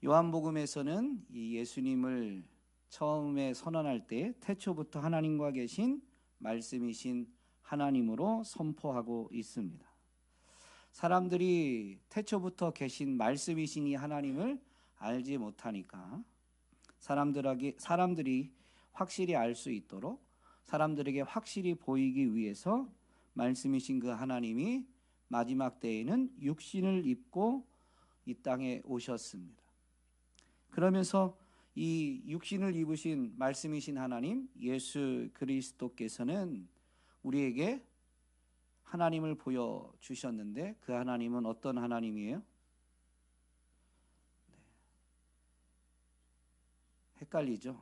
요한복음에서는 이 예수님을 처음에 선언할 때 태초부터 하나님과 계신 말씀이신 하나님으로 선포하고 있습니다. 사람들이 태초부터 계신 말씀이신 이 하나님을 알지 못하니까 사람들이 확실히 알 수 있도록 사람들에게 확실히 보이기 위해서 말씀이신 그 하나님이 마지막 때에는 육신을 입고 이 땅에 오셨습니다. 그러면서 이 육신을 입으신 말씀이신 하나님 예수 그리스도께서는 우리에게 하나님을 보여주셨는데 그 하나님은 어떤 하나님이에요? 헷갈리죠?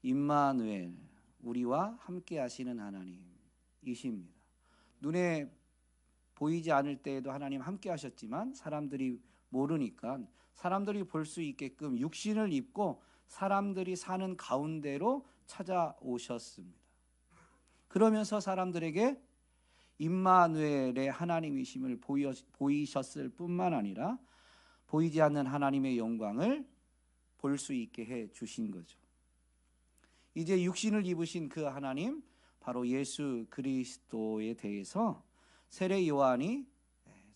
임마누엘, 우리와 함께 하시는 하나님이십니다. 눈에 보이지 않을 때에도 하나님 함께 하셨지만 사람들이 모르니까 사람들이 볼 수 있게끔 육신을 입고 사람들이 사는 가운데로 찾아오셨습니다. 그러면서 사람들에게 임마누엘의 하나님이심을 보이셨을 뿐만 아니라 보이지 않는 하나님의 영광을 볼 수 있게 해 주신 거죠. 이제 육신을 입으신 그 하나님 바로 예수 그리스도에 대해서 세례 요한이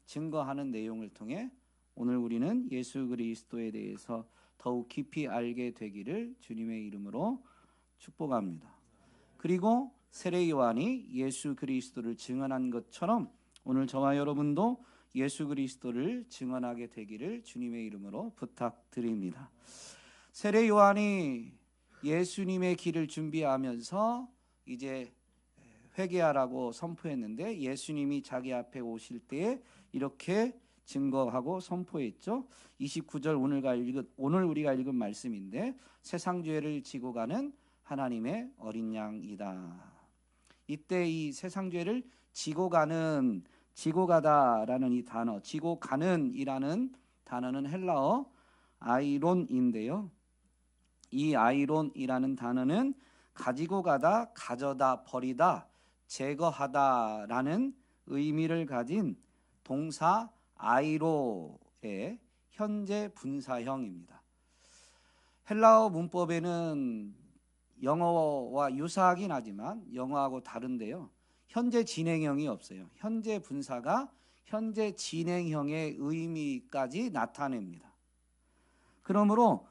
증거하는 내용을 통해 오늘 우리는 예수 그리스도에 대해서 더욱 깊이 알게 되기를 주님의 이름으로 축복합니다. 그리고 세례 요한이 예수 그리스도를 증언한 것처럼 오늘 저와 여러분도 예수 그리스도를 증언하게 되기를 주님의 이름으로 부탁드립니다. 세례 요한이 예수님의 길을 준비하면서 이제 회개하라고 선포했는데 예수님이 자기 앞에 오실 때에 이렇게 증거하고 선포했죠. 29절 오늘 우리가 읽은 말씀인데 세상 죄를 지고 가는 하나님의 어린 양이다. 이때 이 세상 죄를 지고 가다라는 이 단어, 지고 가는이라는 단어는 헬라어 아이론인데요. 이 아이론이라는 단어는 가지고 가다, 가져다 버리다, 제거하다라는 의미를 가진 동사 아이로의 현재 분사형입니다. 헬라어 문법에는 영어와 유사하긴 하지만 영어하고 다른데요. 현재 진행형이 없어요. 현재 분사가 현재 진행형의 의미까지 나타냅니다. 그러므로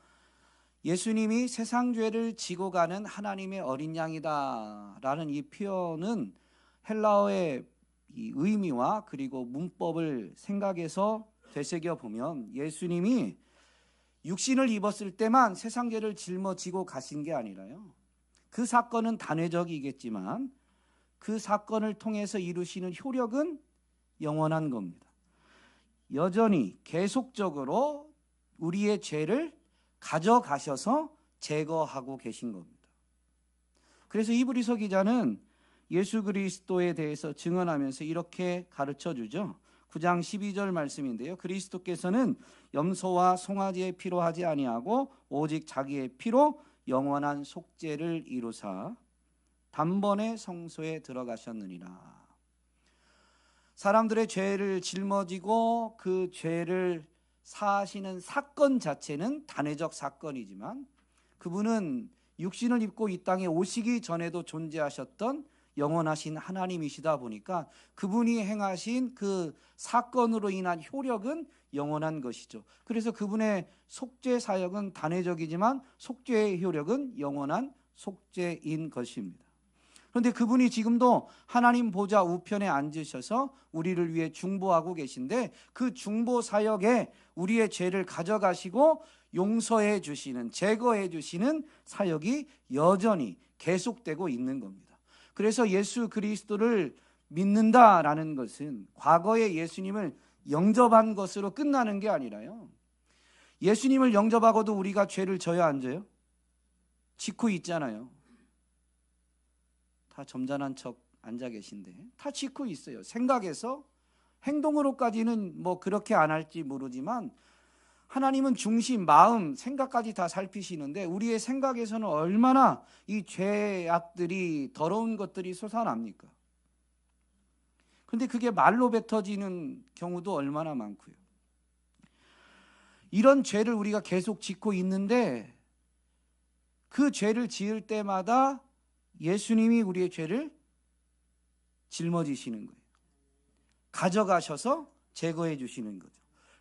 예수님이 세상 죄를 지고 가는 하나님의 어린 양이다라는 이 표현은 헬라어의 이 의미와 그리고 문법을 생각해서 되새겨 보면 예수님이 육신을 입었을 때만 세상 죄를 짊어지고 가신 게 아니라요. 그 사건은 단회적이겠지만 그 사건을 통해서 이루시는 효력은 영원한 겁니다. 여전히 계속적으로 우리의 죄를 가져가셔서 제거하고 계신 겁니다. 그래서 이브리서 기자는 예수 그리스도에 대해서 증언하면서 이렇게 가르쳐 주죠. 9장 12절 말씀인데요. 그리스도께서는 염소와 송아지의 피로 하지 아니하고 오직 자기의 피로 영원한 속죄를 이루사 단번에 성소에 들어가셨느니라. 사람들의 죄를 짊어지고 그 죄를 사하시는 사건 자체는 단회적 사건이지만 그분은 육신을 입고 이 땅에 오시기 전에도 존재하셨던 영원하신 하나님이시다 보니까 그분이 행하신 그 사건으로 인한 효력은 영원한 것이죠. 그래서 그분의 속죄 사역은 단회적이지만 속죄의 효력은 영원한 속죄인 것입니다. 그런데 그분이 지금도 하나님 보좌 우편에 앉으셔서 우리를 위해 중보하고 계신데 그 중보 사역에 우리의 죄를 가져가시고 용서해 주시는, 제거해 주시는 사역이 여전히 계속되고 있는 겁니다. 그래서 예수 그리스도를 믿는다라는 것은 과거에 예수님을 영접한 것으로 끝나는 게 아니라요. 예수님을 영접하고도 우리가 죄를 져야 안 져요? 짓고 있잖아요. 다 점잖은 척 앉아 계신데 다 짓고 있어요. 생각에서 행동으로까지는 뭐 그렇게 안 할지 모르지만 하나님은 중심, 마음, 생각까지 다 살피시는데 우리의 생각에서는 얼마나 이 죄악들이 더러운 것들이 솟아납니까? 그런데 그게 말로 뱉어지는 경우도 얼마나 많고요. 이런 죄를 우리가 계속 짓고 있는데 그 죄를 지을 때마다 예수님이 우리의 죄를 짊어지시는 거예요. 가져가셔서 제거해 주시는 거죠.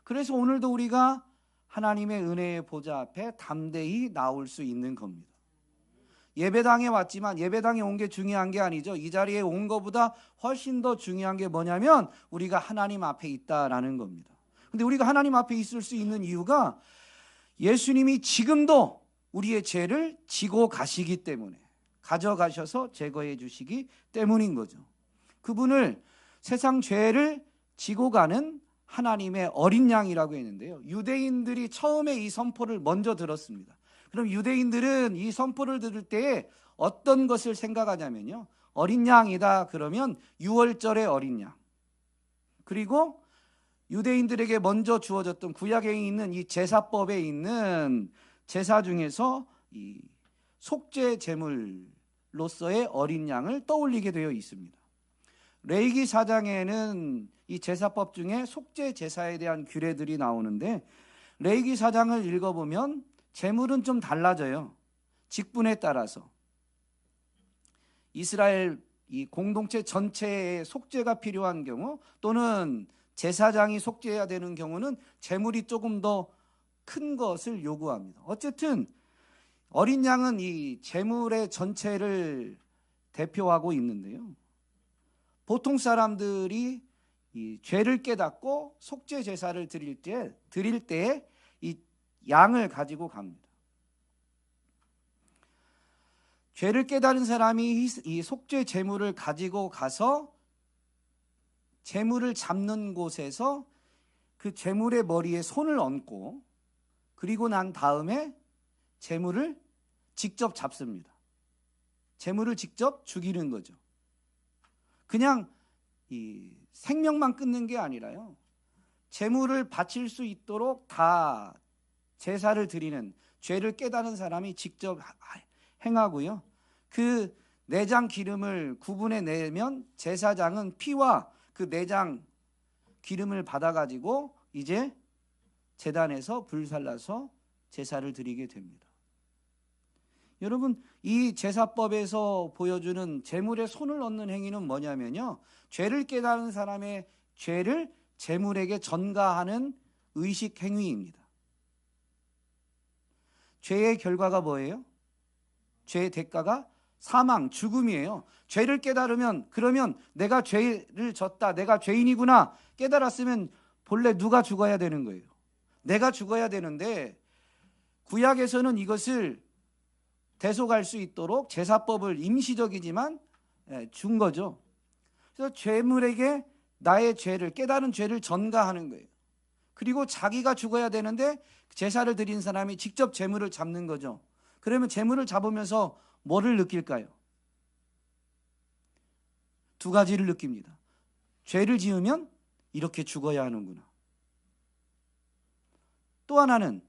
그래서 오늘도 우리가 하나님의 은혜의 보좌 앞에 담대히 나올 수 있는 겁니다. 예배당에 왔지만 예배당에 온 게 중요한 게 아니죠. 이 자리에 온 것보다 훨씬 더 중요한 게 뭐냐면 우리가 하나님 앞에 있다라는 겁니다. 근데 우리가 하나님 앞에 있을 수 있는 이유가 예수님이 지금도 우리의 죄를 지고 가시기 때문에, 가져가셔서 제거해 주시기 때문인 거죠. 그분을 세상 죄를 지고 가는 하나님의 어린 양이라고 했는데요, 유대인들이 처음에 이 선포를 먼저 들었습니다. 그럼 유대인들은 이 선포를 들을 때에 어떤 것을 생각하냐면요, 어린 양이다 그러면 유월절의 어린 양, 그리고 유대인들에게 먼저 주어졌던 구약에 있는 이 제사법에 있는 제사 중에서 이 속죄 제물로서의 어린 양을 떠올리게 되어 있습니다. 레위기 4장에는 이 제사법 중에 속죄 제사에 대한 규례들이 나오는데, 레위기 4장을 읽어보면 제물은 좀 달라져요. 직분에 따라서. 이스라엘 이 공동체 전체의 속죄가 필요한 경우, 또는 제사장이 속죄해야 되는 경우는 제물이 조금 더 큰 것을 요구합니다. 어쨌든 어린 양은 이 제물의 전체를 대표하고 있는데요, 보통 사람들이 이 죄를 깨닫고 속죄 제사를 드릴 때에 이 양을 가지고 갑니다. 죄를 깨달은 사람이 이 속죄 제물을 가지고 가서 제물을 잡는 곳에서 그 제물의 머리에 손을 얹고, 그리고 난 다음에 제물을 직접 잡습니다. 제물을 직접 죽이는 거죠. 그냥 이 생명만 끊는 게 아니라요, 제물을 바칠 수 있도록 다 제사를 드리는, 죄를 깨달은 사람이 직접 행하고요, 그 내장 기름을 구분해 내면 제사장은 피와 그 내장 기름을 받아가지고 이제 제단에서 불살라서 제사를 드리게 됩니다. 여러분, 이 제사법에서 보여주는 제물에 손을 얹는 행위는 뭐냐면요, 죄를 깨달은 사람의 죄를 제물에게 전가하는 의식 행위입니다. 죄의 결과가 뭐예요? 죄의 대가가 사망, 죽음이에요. 죄를 깨달으면, 그러면 내가 죄를 졌다, 내가 죄인이구나 깨달았으면 본래 누가 죽어야 되는 거예요? 내가 죽어야 되는데, 구약에서는 이것을 대속할 수 있도록 제사법을 임시적이지만 준 거죠. 그래서 죄물에게 나의 죄를, 깨달은 죄를 전가하는 거예요. 그리고 자기가 죽어야 되는데 제사를 드린 사람이 직접 제물을 잡는 거죠. 그러면 제물을 잡으면서 뭐를 느낄까요? 두 가지를 느낍니다. 죄를 지으면 이렇게 죽어야 하는구나. 또 하나는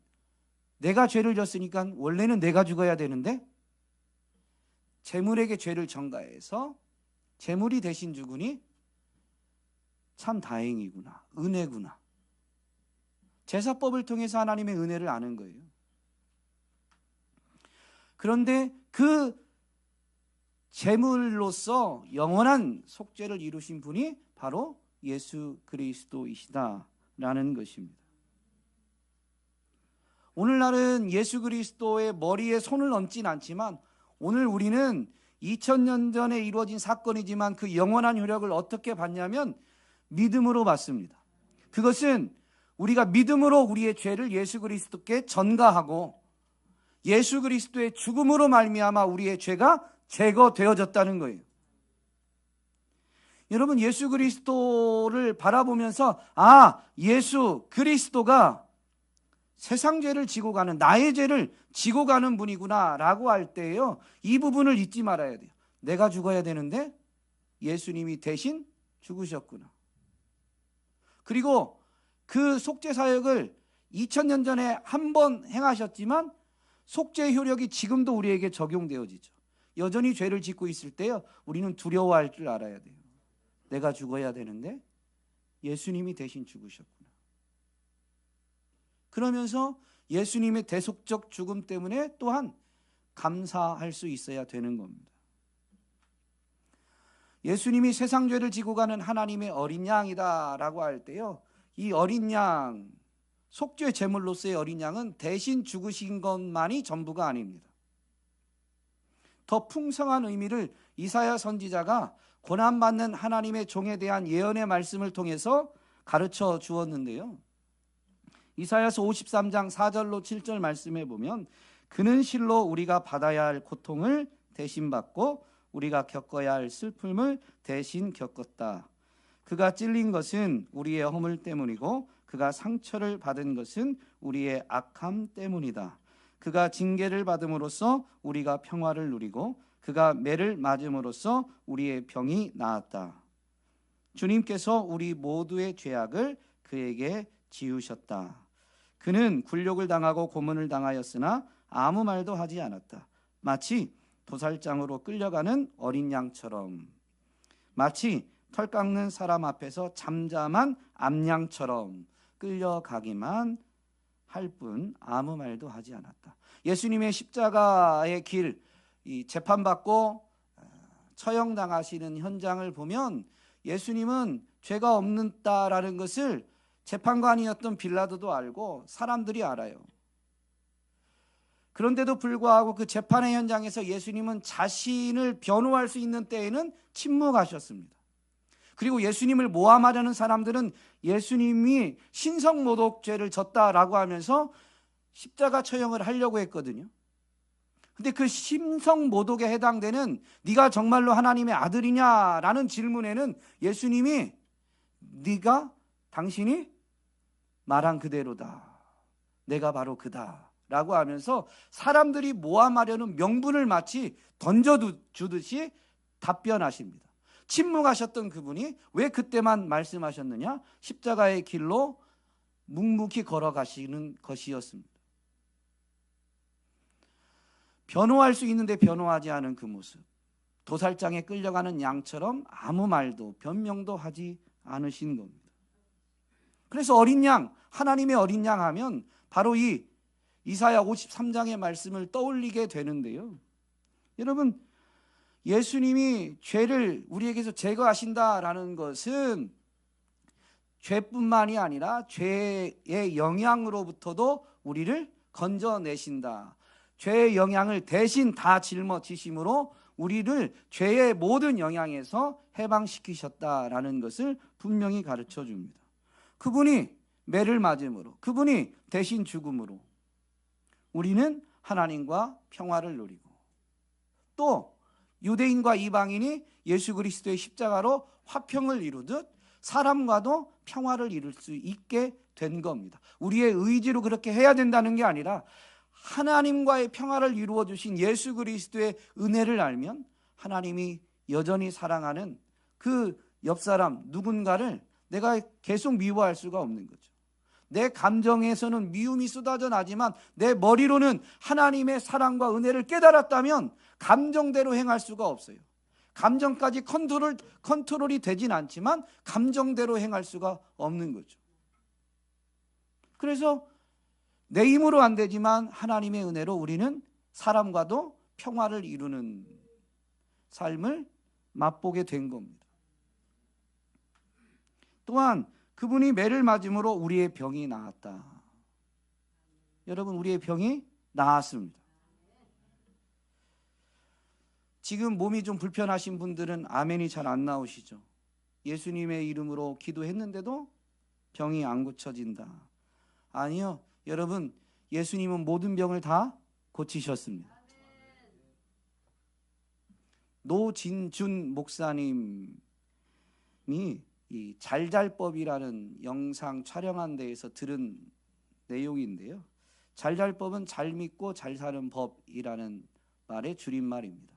내가 죄를 졌으니까 원래는 내가 죽어야 되는데 제물에게 죄를 전가해서 제물이 대신 죽으니 참 다행이구나, 은혜구나. 제사법을 통해서 하나님의 은혜를 아는 거예요. 그런데 그 제물로서 영원한 속죄를 이루신 분이 바로 예수 그리스도이시다라는 것입니다. 오늘날은 예수 그리스도의 머리에 손을 얹진 않지만, 오늘 우리는 2000년 전에 이루어진 사건이지만 그 영원한 효력을 어떻게 받냐면 믿음으로 받습니다. 그것은 우리가 믿음으로 우리의 죄를 예수 그리스도께 전가하고 예수 그리스도의 죽음으로 말미암아 우리의 죄가 제거되어졌다는 거예요. 여러분, 예수 그리스도를 바라보면서 예수 그리스도가 세상 죄를 지고 가는, 나의 죄를 지고 가는 분이구나 라고 할 때요, 이 부분을 잊지 말아야 돼요. 내가 죽어야 되는데 예수님이 대신 죽으셨구나. 그리고 그 속죄 사역을 2000년 전에 한 번 행하셨지만 속죄의 효력이 지금도 우리에게 적용되어지죠. 여전히 죄를 짓고 있을 때요, 우리는 두려워할 줄 알아야 돼요. 내가 죽어야 되는데 예수님이 대신 죽으셨구나. 그러면서 예수님의 대속적 죽음 때문에 또한 감사할 수 있어야 되는 겁니다. 예수님이 세상 죄를 지고 가는 하나님의 어린 양이다라고 할 때요, 이 어린 양, 속죄 제물로서의 어린 양은 대신 죽으신 것만이 전부가 아닙니다. 더 풍성한 의미를 이사야 선지자가 고난받는 하나님의 종에 대한 예언의 말씀을 통해서 가르쳐 주었는데요, 이사야서 53장 4절로 7절 말씀에 보면, 그는 실로 우리가 받아야 할 고통을 대신 받고 우리가 겪어야 할 슬픔을 대신 겪었다. 그가 찔린 것은 우리의 허물 때문이고 그가 상처를 받은 것은 우리의 악함 때문이다. 그가 징계를 받음으로써 우리가 평화를 누리고 그가 매를 맞음으로써 우리의 병이 나았다. 주님께서 우리 모두의 죄악을 그에게 지우셨다. 그는 굴욕을 당하고 고문을 당하였으나 아무 말도 하지 않았다. 마치 도살장으로 끌려가는 어린 양처럼, 마치 털 깎는 사람 앞에서 잠잠한 암양처럼 끌려가기만 할 뿐 아무 말도 하지 않았다. 예수님의 십자가의 길, 이 재판받고 처형당하시는 현장을 보면 예수님은 죄가 없는다라는 것을 재판관이었던 빌라도도 알고 사람들이 알아요. 그런데도 불구하고 그 재판의 현장에서 예수님은 자신을 변호할 수 있는 때에는 침묵하셨습니다. 그리고 예수님을 모함하려는 사람들은 예수님이 신성모독죄를 졌다라고 하면서 십자가 처형을 하려고 했거든요. 근데 그 신성모독에 해당되는 네가 정말로 하나님의 아들이냐라는 질문에는 예수님이 당신이 말한 그대로다, 내가 바로 그다 라고 하면서 사람들이 모함하려는 명분을 마치 던져주듯이 답변하십니다. 침묵하셨던 그분이 왜 그때만 말씀하셨느냐? 십자가의 길로 묵묵히 걸어가시는 것이었습니다. 변호할 수 있는데 변호하지 않은 그 모습, 도살장에 끌려가는 양처럼 아무 말도 변명도 하지 않으신 겁니다. 그래서 어린 양, 하나님의 어린 양 하면 바로 이 이사야 53장의 말씀을 떠올리게 되는데요, 여러분, 예수님이 죄를 우리에게서 제거하신다라는 것은 죄뿐만이 아니라 죄의 영향으로부터도 우리를 건져내신다. 죄의 영향을 대신 다 짊어지심으로 우리를 죄의 모든 영향에서 해방시키셨다라는 것을 분명히 가르쳐 줍니다. 그분이 매를 맞음으로, 그분이 대신 죽음으로 우리는 하나님과 평화를 누리고, 또 유대인과 이방인이 예수 그리스도의 십자가로 화평을 이루듯 사람과도 평화를 이룰 수 있게 된 겁니다. 우리의 의지로 그렇게 해야 된다는 게 아니라 하나님과의 평화를 이루어 주신 예수 그리스도의 은혜를 알면 하나님이 여전히 사랑하는 그 옆사람 누군가를 내가 계속 미워할 수가 없는 거죠. 내 감정에서는 미움이 쏟아져 나지만 내 머리로는 하나님의 사랑과 은혜를 깨달았다면 감정대로 행할 수가 없어요. 감정까지 컨트롤이 되진 않지만 감정대로 행할 수가 없는 거죠. 그래서 내 힘으로 안 되지만 하나님의 은혜로 우리는 사람과도 평화를 이루는 삶을 맛보게 된 겁니다. 또한 그분이 매를 맞음으로 우리의 병이 나았다. 여러분, 우리의 병이 나았습니다. 지금 몸이 좀 불편하신 분들은 아멘이 잘 안 나오시죠? 예수님의 이름으로 기도했는데도 병이 안 고쳐진다. 아니요, 여러분, 예수님은 모든 병을 다 고치셨습니다. 노진준 목사님이 이 잘잘법이라는 영상 촬영한 데에서 들은 내용인데요, 잘잘법은 잘 믿고 잘 사는 법이라는 말의 줄임말입니다.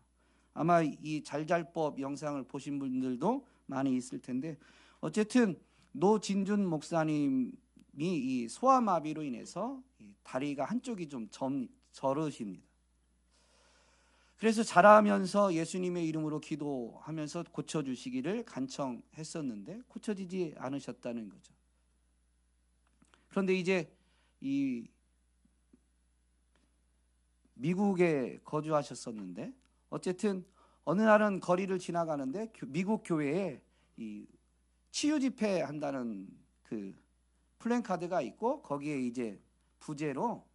아마 이 잘잘법 영상을 보신 분들도 많이 있을 텐데, 어쨌든 노진준 목사님이 이 소아마비로 인해서 다리가 한쪽이 좀 저르십니다. 그래서 자라면서 예수님의 이름으로 기도하면서 고쳐주시기를 간청했었는데 고쳐지지 않으셨다는 거죠. 그런데 이제 이 미국에 거주하셨었는데 어쨌든 어느 날은 거리를 지나가는데 미국 교회에 이 치유 집회 한다는 그 플랜카드가 있고 거기에 이제 부제로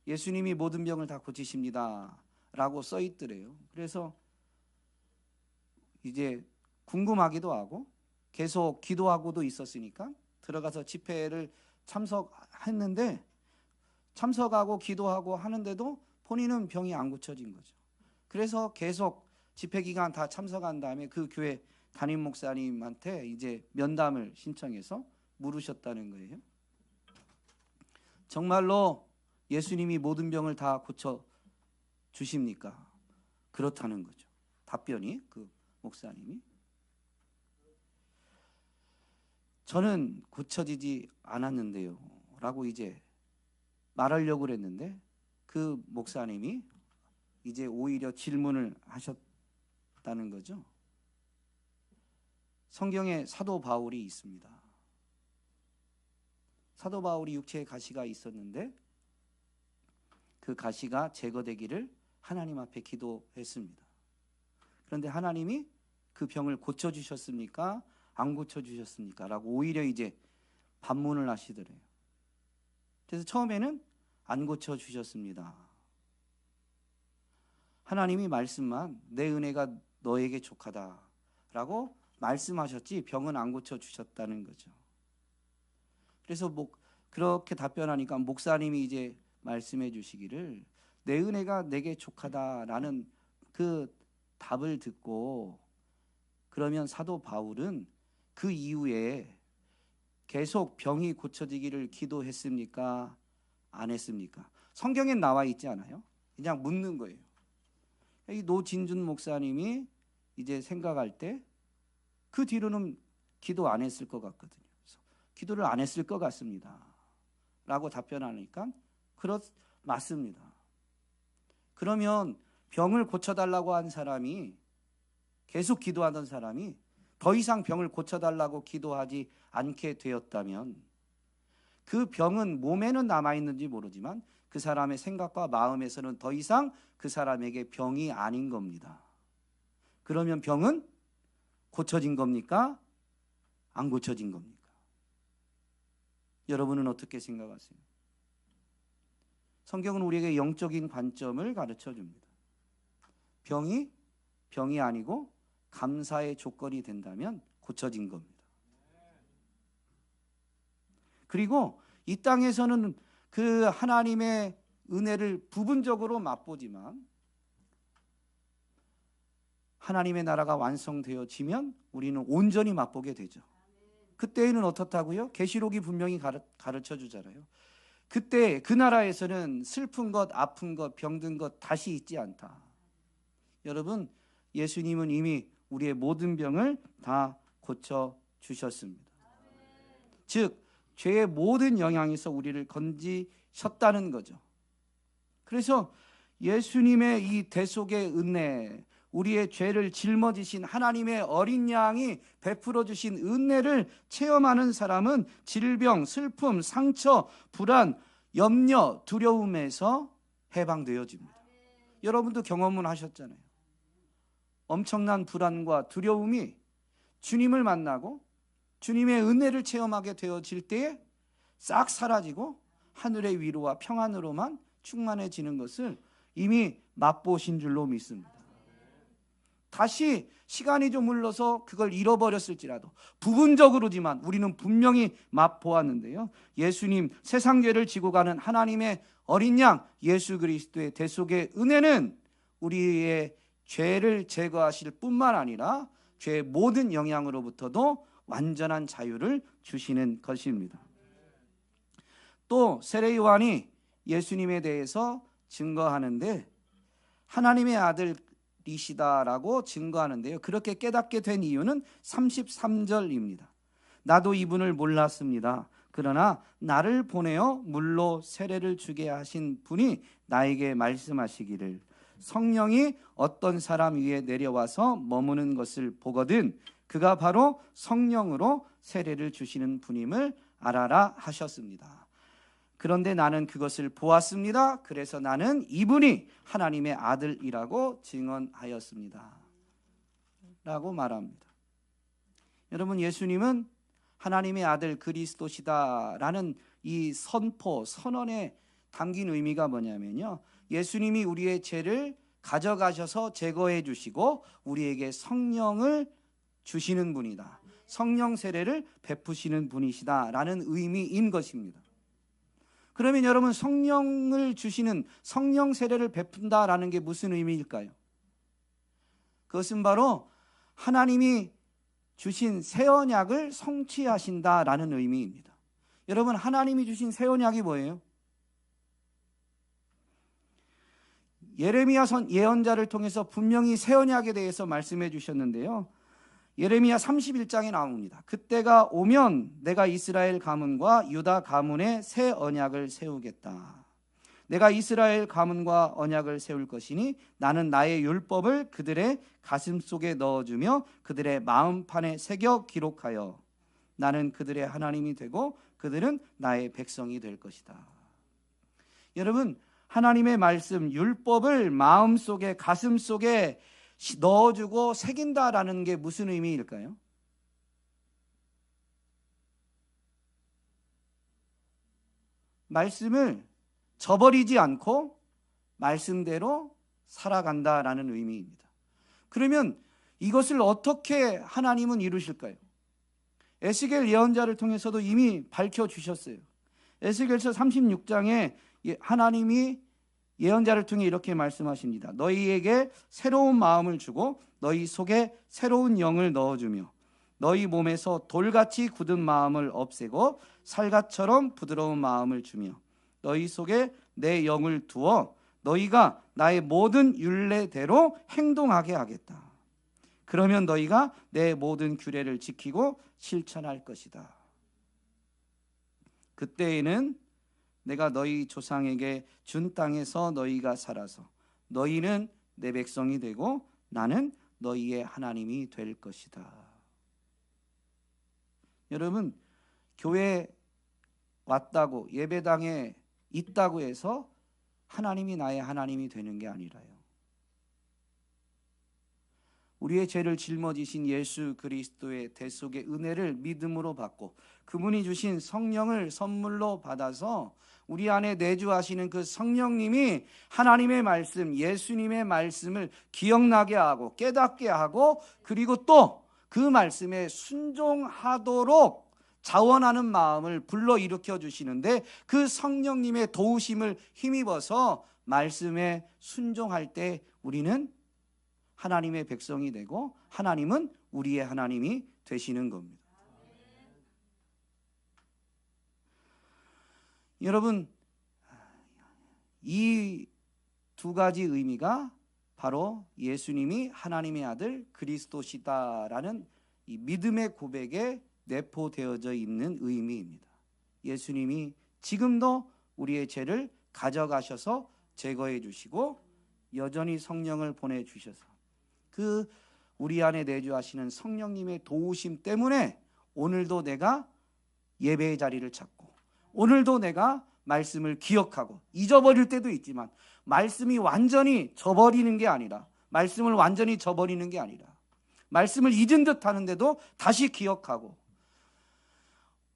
예수님이 모든 병을 다 고치십니다 라고 써 있더래요. 그래서 이제 궁금하기도 하고 계속 기도하고도 있었으니까 들어가서 집회를 참석했는데 참석하고 기도하고 하는데도 본인은 병이 안 고쳐진 거죠. 그래서 계속 집회 기간 다 참석한 다음에 그 교회 담임 목사님한테 이제 면담을 신청해서 물으셨다는 거예요. 정말로 예수님이 모든 병을 다 고쳐 주십니까? 그렇다는 거죠. 답변이 그 목사님이. 저는 고쳐지지 않았는데요 라고 이제 말하려고 그랬는데 그 목사님이 이제 오히려 질문을 하셨다는 거죠. 성경에 사도 바울이 있습니다. 사도 바울이 육체의 가시가 있었는데 그 가시가 제거되기를 하나님 앞에 기도했습니다. 그런데 하나님이 그 병을 고쳐주셨습니까? 안 고쳐주셨습니까? 라고 오히려 이제 반문을 하시더래요. 그래서 처음에는 안 고쳐주셨습니다. 하나님이 말씀만 내 은혜가 너에게 족하다 라고 말씀하셨지 병은 안 고쳐주셨다는 거죠. 그래서 그렇게 답변하니까 목사님이 이제 말씀해 주시기를 내 은혜가 내게 족하다라는 그 답을 듣고 그러면 사도 바울은 그 이후에 계속 병이 고쳐지기를 기도했습니까? 안 했습니까? 성경엔 나와 있지 않아요? 그냥 묻는 거예요. 이 노진준 목사님이 이제 생각할 때 그 뒤로는 기도 안 했을 것 같거든요. 그래서 기도를 안 했을 것 같습니다 라고 답변하니까 맞습니다. 그러면 병을 고쳐달라고 한 사람이 계속 기도하던 사람이 더 이상 병을 고쳐달라고 기도하지 않게 되었다면 그 병은 몸에는 남아있는지 모르지만 그 사람의 생각과 마음에서는 더 이상 그 사람에게 병이 아닌 겁니다. 그러면 병은 고쳐진 겁니까? 안 고쳐진 겁니까? 여러분은 어떻게 생각하세요? 성경은 우리에게 영적인 관점을 가르쳐 줍니다. 병이 아니고 감사의 조건이 된다면 고쳐진 겁니다. 그리고 이 땅에서는 그 하나님의 은혜를 부분적으로 맛보지만 하나님의 나라가 완성되어지면 우리는 온전히 맛보게 되죠. 그때에는 어떻다고요? 계시록이 분명히 가르쳐 주잖아요. 그때 그 나라에서는 슬픈 것, 아픈 것, 병든 것 다시 있지 않다. 여러분, 예수님은 이미 우리의 모든 병을 다 고쳐 주셨습니다. 즉 죄의 모든 영향에서 우리를 건지셨다는 거죠. 그래서 예수님의 이 대속의 은혜, 우리의 죄를 짊어지신 하나님의 어린 양이 베풀어 주신 은혜를 체험하는 사람은 질병, 슬픔, 상처, 불안, 염려, 두려움에서 해방되어집니다. 여러분도 경험을 하셨잖아요. 엄청난 불안과 두려움이 주님을 만나고 주님의 은혜를 체험하게 되어질 때에 싹 사라지고 하늘의 위로와 평안으로만 충만해지는 것을 이미 맛보신 줄로 믿습니다. 다시 시간이 좀 흘러서 그걸 잃어버렸을지라도 부분적으로지만 우리는 분명히 맛보았는데요. 예수님, 세상 죄를 지고 가는 하나님의 어린 양 예수 그리스도의 대속의 은혜는 우리의 죄를 제거하실 뿐만 아니라 죄의 모든 영향으로부터도 완전한 자유를 주시는 것입니다. 또 세례 요한이 예수님에 대해서 증거하는데 하나님의 아들이시다라고 증거하는데요. 그렇게 깨닫게 된 이유는 33절입니다. 나도 이분을 몰랐습니다. 그러나 나를 보내어 물로 세례를 주게 하신 분이 나에게 말씀하시기를 성령이 어떤 사람 위에 내려와서 머무는 것을 보거든 그가 바로 성령으로 세례를 주시는 분임을 알아라 하셨습니다. 그런데 나는 그것을 보았습니다. 그래서 나는 이분이 하나님의 아들이라고 증언하였습니다. 라고 말합니다. 여러분, 예수님은 하나님의 아들 그리스도시다라는 이 선포, 선언에 담긴 의미가 뭐냐면요, 예수님이 우리의 죄를 가져가셔서 제거해 주시고 우리에게 성령을 주시는 분이다, 성령 세례를 베푸시는 분이시다라는 의미인 것입니다. 그러면 여러분, 성령을 주시는, 성령 세례를 베푼다라는 게 무슨 의미일까요? 그것은 바로 하나님이 주신 새 언약을 성취하신다라는 의미입니다. 여러분, 하나님이 주신 새 언약이 뭐예요? 예레미야 예언자를 통해서 분명히 새 언약에 대해서 말씀해 주셨는데요, 예레미야 31장에 나옵니다. 그때가 오면 내가 이스라엘 가문과 유다 가문에 새 언약을 세우겠다. 내가 이스라엘 가문과 언약을 세울 것이니 나는 나의 율법을 그들의 가슴 속에 넣어주며 그들의 마음판에 새겨 기록하여 나는 그들의 하나님이 되고 그들은 나의 백성이 될 것이다. 여러분, 하나님의 말씀, 율법을 마음속에, 가슴 속에 넣어주고 새긴다라는 게 무슨 의미일까요? 말씀을 저버리지 않고 말씀대로 살아간다라는 의미입니다. 그러면 이것을 어떻게 하나님은 이루실까요? 에스겔 예언자를 통해서도 이미 밝혀주셨어요. 에스겔서 36장에 하나님이 예언자를 통해 이렇게 말씀하십니다. 너희에게 새로운 마음을 주고 너희 속에 새로운 영을 넣어주며 너희 몸에서 돌같이 굳은 마음을 없애고 살갗처럼 부드러운 마음을 주며 너희 속에 내 영을 두어 너희가 나의 모든 율례대로 행동하게 하겠다. 그러면 너희가 내 모든 규례를 지키고 실천할 것이다. 그때에는 내가 너희 조상에게 준 땅에서 너희가 살아서 너희는 내 백성이 되고 나는 너희의 하나님이 될 것이다. 여러분, 교회 왔다고, 예배당에 있다고 해서 하나님이 나의 하나님이 되는 게 아니라요, 우리의 죄를 짊어지신 예수 그리스도의 대속의 은혜를 믿음으로 받고 그분이 주신 성령을 선물로 받아서 우리 안에 내주하시는 그 성령님이 하나님의 말씀, 예수님의 말씀을 기억나게 하고 깨닫게 하고 그리고 또 그 말씀에 순종하도록 자원하는 마음을 불러일으켜 주시는데, 그 성령님의 도우심을 힘입어서 말씀에 순종할 때 우리는 하나님의 백성이 되고 하나님은 우리의 하나님이 되시는 겁니다. 여러분, 이 두 가지 의미가 바로 예수님이 하나님의 아들 그리스도시다라는 이 믿음의 고백에 내포되어져 있는 의미입니다. 예수님이 지금도 우리의 죄를 가져가셔서 제거해 주시고 여전히 성령을 보내주셔서 그 우리 안에 내주하시는 성령님의 도우심 때문에 오늘도 내가 예배의 자리를 찾고 오늘도 내가 말씀을 기억하고, 잊어버릴 때도 있지만 말씀이 완전히 저버리는 게 아니라, 말씀을 완전히 저버리는 게 아니라 말씀을 잊은 듯 하는데도 다시 기억하고,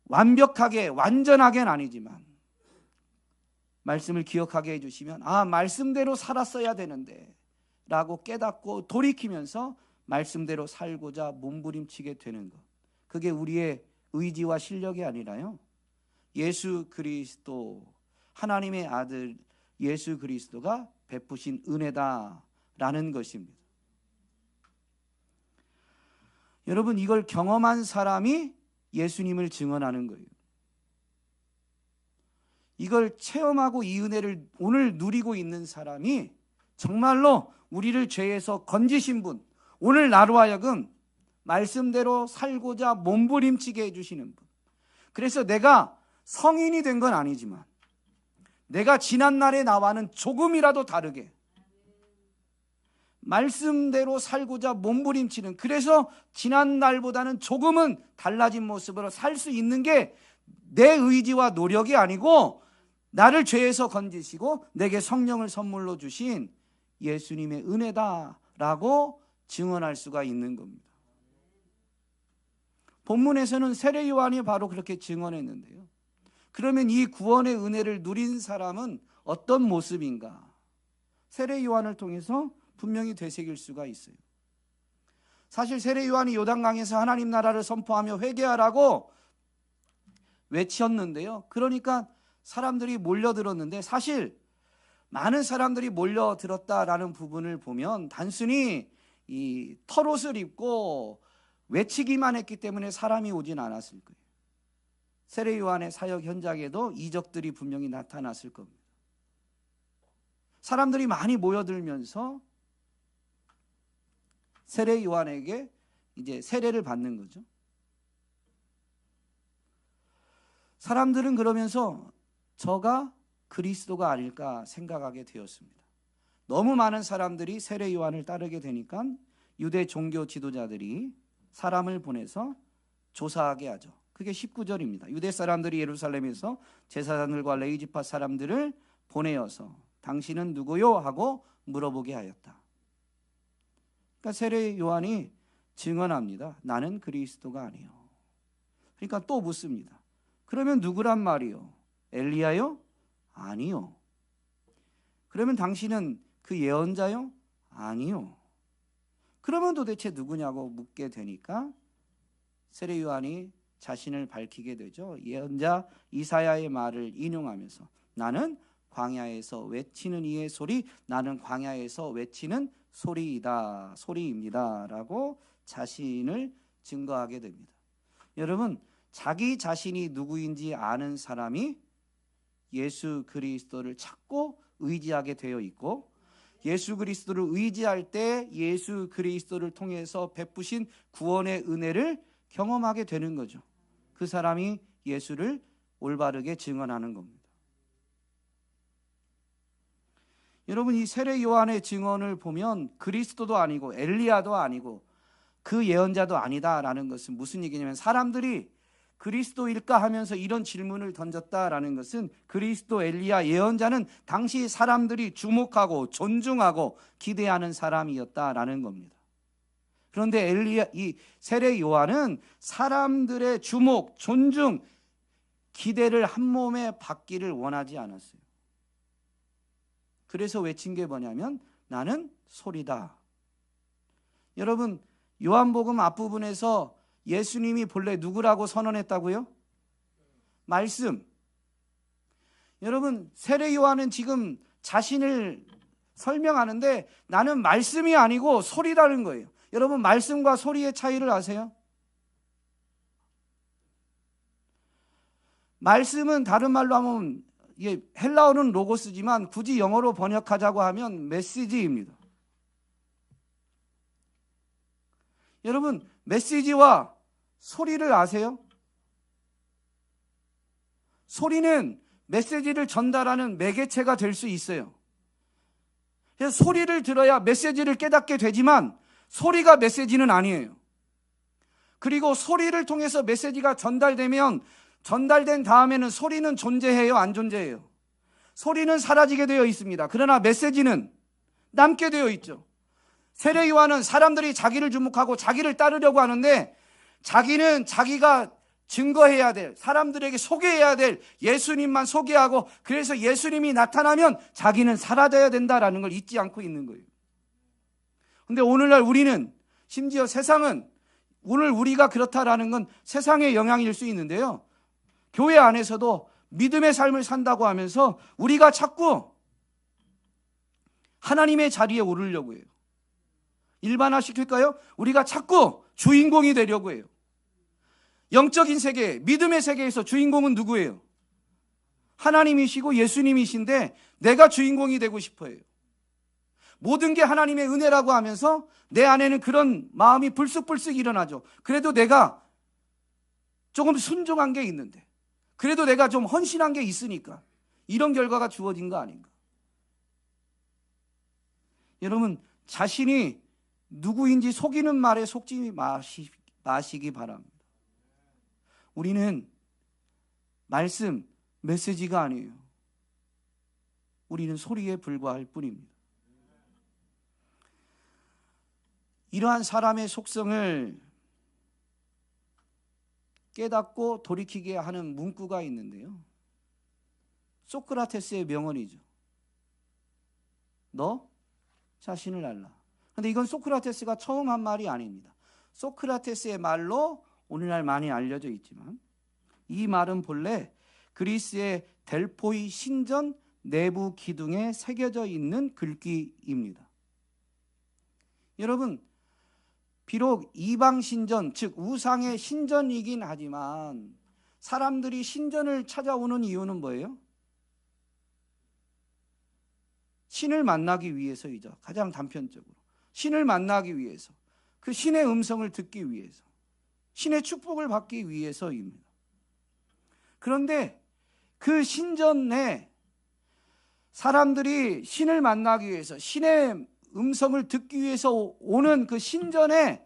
완벽하게 완전하게는 아니지만 말씀을 기억하게 해주시면 아, 말씀대로 살았어야 되는데 라고 깨닫고 돌이키면서 말씀대로 살고자 몸부림치게 되는 것, 그게 우리의 의지와 실력이 아니라요, 예수 그리스도, 하나님의 아들 예수 그리스도가 베푸신 은혜다라는 것입니다. 여러분, 이걸 경험한 사람이 예수님을 증언하는 거예요. 이걸 체험하고 이 은혜를 오늘 누리고 있는 사람이 정말로 우리를 죄에서 건지신 분, 오늘 나로 하여금 말씀대로 살고자 몸부림치게 해주시는 분. 그래서 내가 성인이 된 건 아니지만 내가 지난날의 나와는 조금이라도 다르게 말씀대로 살고자 몸부림치는, 그래서 지난날보다는 조금은 달라진 모습으로 살 수 있는 게 내 의지와 노력이 아니고 나를 죄에서 건지시고 내게 성령을 선물로 주신 예수님의 은혜다라고 증언할 수가 있는 겁니다. 본문에서는 세례 요한이 바로 그렇게 증언했는데요. 그러면 이 구원의 은혜를 누린 사람은 어떤 모습인가? 세례 요한을 통해서 분명히 되새길 수가 있어요. 사실 세례 요한이 요단강에서 하나님 나라를 선포하며 회개하라고 외쳤는데요. 그러니까 사람들이 몰려들었는데, 사실 많은 사람들이 몰려들었다라는 부분을 보면 단순히 이 털옷을 입고 외치기만 했기 때문에 사람이 오진 않았을 거예요. 세례 요한의 사역 현장에도 이적들이 분명히 나타났을 겁니다. 사람들이 많이 모여들면서 세례 요한에게 이제 세례를 받는 거죠. 사람들은 그러면서 저가 그리스도가 아닐까 생각하게 되었습니다. 너무 많은 사람들이 세례 요한을 따르게 되니까 유대 종교 지도자들이 사람을 보내서 조사하게 하죠. 그게 19절입니다. 유대 사람들이 예루살렘에서 제사장들과 레위지파 사람들을 보내어서 당신은 누구요? 하고 물어보게 하였다. 그러니까 세례 요한이 증언합니다. 나는 그리스도가 아니요. 그러니까 또 묻습니다. 그러면 누구란 말이요? 엘리야요? 아니요. 그러면 당신은 그 예언자요? 아니요. 그러면 도대체 누구냐고 묻게 되니까 세례 요한이 자신을 밝히게 되죠. 예언자 이사야의 말을 인용하면서 나는 광야에서 외치는 이의 소리, 나는 광야에서 외치는 소리입니다 라고 자신을 증거하게 됩니다. 여러분, 자기 자신이 누구인지 아는 사람이 예수 그리스도를 찾고 의지하게 되어 있고, 예수 그리스도를 의지할 때 예수 그리스도를 통해서 베푸신 구원의 은혜를 경험하게 되는 거죠. 그 사람이 예수를 올바르게 증언하는 겁니다. 여러분, 이 세례 요한의 증언을 보면 그리스도도 아니고 엘리야도 아니고 그 예언자도 아니다라는 것은 무슨 얘기냐면, 사람들이 그리스도일까 하면서 이런 질문을 던졌다라는 것은 그리스도, 엘리야, 예언자는 당시 사람들이 주목하고 존중하고 기대하는 사람이었다라는 겁니다. 그런데 이 세례 요한은 사람들의 주목, 존중, 기대를 한 몸에 받기를 원하지 않았어요. 그래서 외친 게 뭐냐면 나는 소리다. 여러분, 요한복음 앞부분에서 예수님이 본래 누구라고 선언했다고요? 말씀. 여러분, 세례 요한은 지금 자신을 설명하는데 나는 말씀이 아니고 소리라는 거예요. 여러분, 말씀과 소리의 차이를 아세요? 말씀은 다른 말로 하면, 헬라어는 로고스지만 굳이 영어로 번역하자고 하면 메시지입니다. 여러분, 메시지와 소리를 아세요? 소리는 메시지를 전달하는 매개체가 될 수 있어요. 그래서 소리를 들어야 메시지를 깨닫게 되지만 소리가 메시지는 아니에요. 그리고 소리를 통해서 메시지가 전달되면 전달된 다음에는 소리는 존재해요, 안 존재해요? 소리는 사라지게 되어 있습니다. 그러나 메시지는 남게 되어 있죠. 세례 요한은 사람들이 자기를 주목하고 자기를 따르려고 하는데 자기는 자기가 증거해야 될, 사람들에게 소개해야 될 예수님만 소개하고, 그래서 예수님이 나타나면 자기는 사라져야 된다라는 걸 잊지 않고 있는 거예요. 근데 오늘날 우리는, 심지어 세상은, 오늘 우리가 그렇다라는 건 세상의 영향일 수 있는데요, 교회 안에서도 믿음의 삶을 산다고 하면서 우리가 자꾸 하나님의 자리에 오르려고 해요. 일반화시킬까요? 우리가 자꾸 주인공이 되려고 해요. 영적인 세계, 믿음의 세계에서 주인공은 누구예요? 하나님이시고 예수님이신데 내가 주인공이 되고 싶어요. 모든 게 하나님의 은혜라고 하면서 내 안에는 그런 마음이 불쑥불쑥 일어나죠. 그래도 내가 조금 순종한 게 있는데, 그래도 내가 좀 헌신한 게 있으니까 이런 결과가 주어진 거 아닌가. 여러분, 자신이 누구인지 속이는 말에 속지 마시기 바랍니다. 우리는 말씀, 메시지가 아니에요. 우리는 소리에 불과할 뿐입니다. 이러한 사람의 속성을 깨닫고 돌이키게 하는 문구가 있는데요. 소크라테스의 명언이죠. 너 자신을 알라. 그런데 이건 소크라테스가 처음 한 말이 아닙니다. 소크라테스의 말로 오늘날 많이 알려져 있지만 이 말은 본래 그리스의 델포이 신전 내부 기둥에 새겨져 있는 글귀입니다. 여러분, 비록 이방 신전, 즉 우상의 신전이긴 하지만 사람들이 신전을 찾아오는 이유는 뭐예요? 신을 만나기 위해서이죠. 가장 단편적으로. 신을 만나기 위해서. 그 신의 음성을 듣기 위해서. 신의 축복을 받기 위해서입니다. 그런데 그 신전 내 사람들이 신을 만나기 위해서, 신의 음성을 듣기 위해서 오는 그 신전에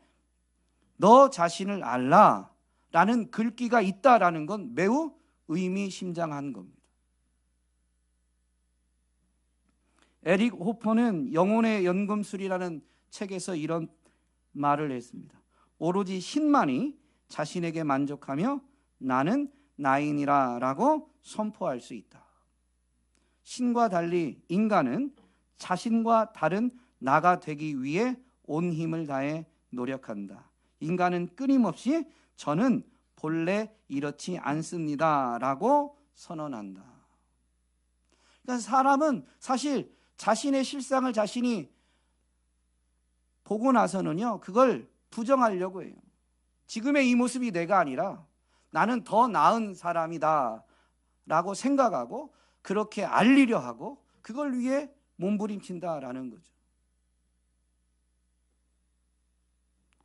너 자신을 알라 라는 글귀가 있다라는 건 매우 의미심장한 겁니다. 에릭 호퍼는 영혼의 연금술이라는 책에서 이런 말을 했습니다. 오로지 신만이 자신에게 만족하며 나는 나인이라 라고 선포할 수 있다. 신과 달리 인간은 자신과 다른 나가 되기 위해 온 힘을 다해 노력한다. 인간은 끊임없이 저는 본래 이렇지 않습니다 라고 선언한다. 그러니까 사람은 사실 자신의 실상을 자신이 보고 나서는요, 그걸 부정하려고 해요. 지금의 이 모습이 내가 아니라 나는 더 나은 사람이다 라고 생각하고 그렇게 알리려 하고 그걸 위해 몸부림친다라는 거죠.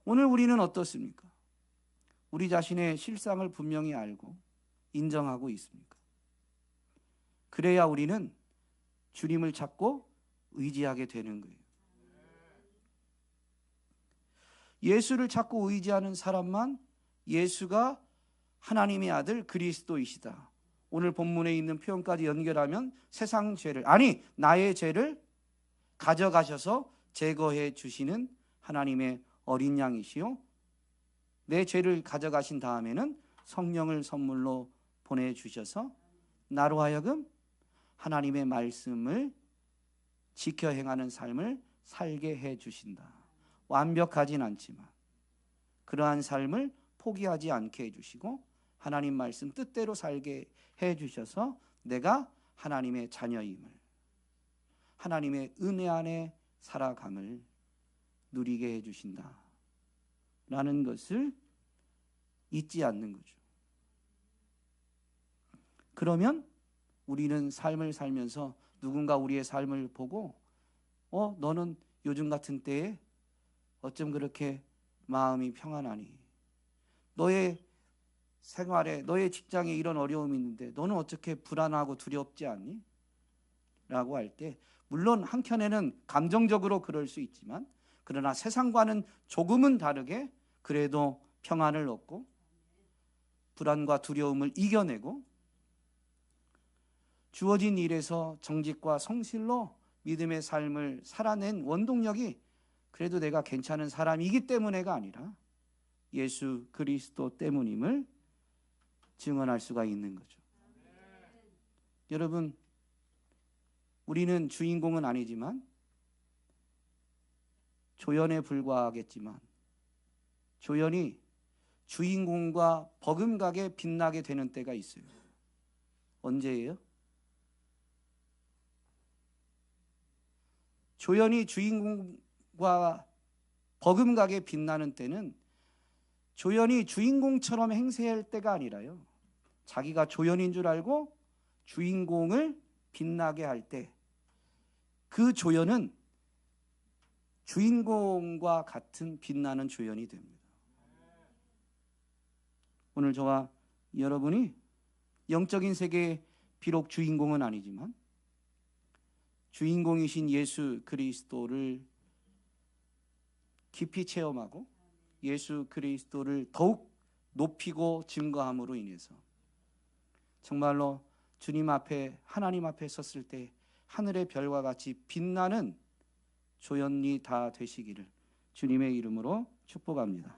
오늘 우리는 어떻습니까? 우리 자신의 실상을 분명히 알고 인정하고 있습니까? 그래야 우리는 주님을 찾고 의지하게 되는 거예요. 예수를 찾고 의지하는 사람만 예수가 하나님의 아들 그리스도이시다. 오늘 본문에 있는 표현까지 연결하면 세상 죄를, 아니 나의 죄를 가져가셔서 제거해 주시는 하나님의 어린 양이시요, 내 죄를 가져가신 다음에는 성령을 선물로 보내주셔서 나로 하여금 하나님의 말씀을 지켜 행하는 삶을 살게 해주신다. 완벽하진 않지만 그러한 삶을 포기하지 않게 해주시고 하나님 말씀 뜻대로 살게 해주셔서 내가 하나님의 자녀임을, 하나님의 은혜 안에 살아감을 누리게 해주신다 라는 것을 잊지 않는 거죠. 그러면 우리는 삶을 살면서 누군가 우리의 삶을 보고 너는 요즘 같은 때에 어쩜 그렇게 마음이 평안하니? 너의 생활에, 너의 직장에 이런 어려움이 있는데 너는 어떻게 불안하고 두렵지 않니? 라고 할 때 물론 한켠에는 감정적으로 그럴 수 있지만 그러나 세상과는 조금은 다르게 그래도 평안을 얻고 불안과 두려움을 이겨내고 주어진 일에서 정직과 성실로 믿음의 삶을 살아낸 원동력이 그래도 내가 괜찮은 사람이기 때문에가 아니라 예수 그리스도 때문임을 증언할 수가 있는 거죠. 여러분, 우리는 주인공은 아니지만 조연에 불과하겠지만 조연이 주인공과 버금가게 빛나게 되는 때가 있어요. 언제예요? 조연이 주인공과 버금가게 빛나는 때는 조연이 주인공처럼 행세할 때가 아니라요, 자기가 조연인 줄 알고 주인공을 빛나게 할 때 그 조연은 주인공과 같은 빛나는 조연이 됩니다. 오늘 저와 여러분이 영적인 세계의 비록 주인공은 아니지만 주인공이신 예수 그리스도를 깊이 체험하고 예수 그리스도를 더욱 높이고 증거함으로 인해서 정말로 주님 앞에, 하나님 앞에 섰을 때 하늘의 별과 같이 빛나는 조연이 다 되시기를 주님의 이름으로 축복합니다.